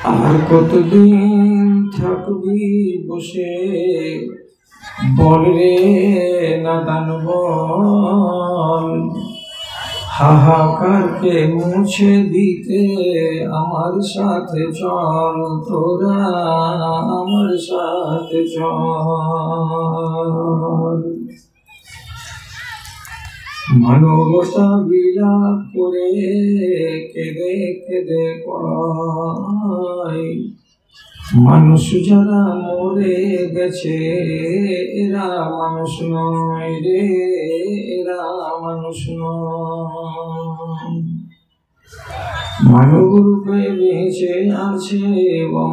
আর কতদিন থাকবি বসে বল রে নাদান বল, হাহাকারকে মুছে দিতে আমার সাথে চল, তোরা আমার সাথে চল। মানবতা বিলাপ করে কেঁদে কেঁদে কয়, মানুষ যারা মরে গেছে এরা মানুষ নয় রে, এরা মানুষ নয়। মানব রূপে বেঁচে আছে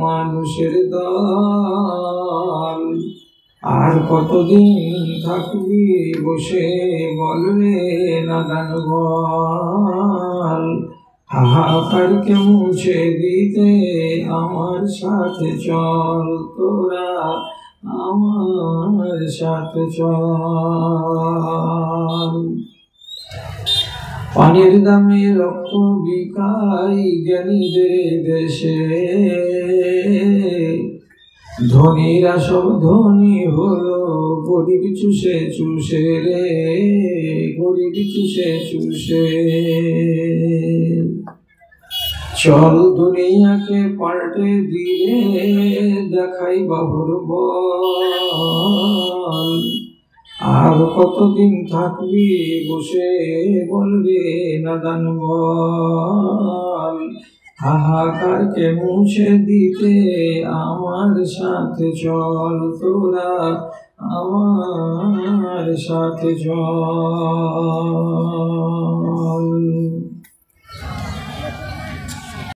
মানুষের দল, আর কতদিন থাকবি বসে বল রে নাদান বল, হাহাকারকে মুছে দিতে আমার সাথে চল, তোরা আমার সাথে চল। পানির দামে রক্ত বিকাই জ্ঞানীদের দেশে, ধনীরা সব ধনী হলো গরিব চুষে চুষে রে, গরিব চুষে চুষে। চল দুনিয়াকে পাল্টে দিয়ে দেখাই বাহুর বল, আর কতদিন থাকবি বসে বল রে নাদান বল, হাহাকারকে মুছে দিতে আমার সাথে চল, তোরা আমার সাথে চল।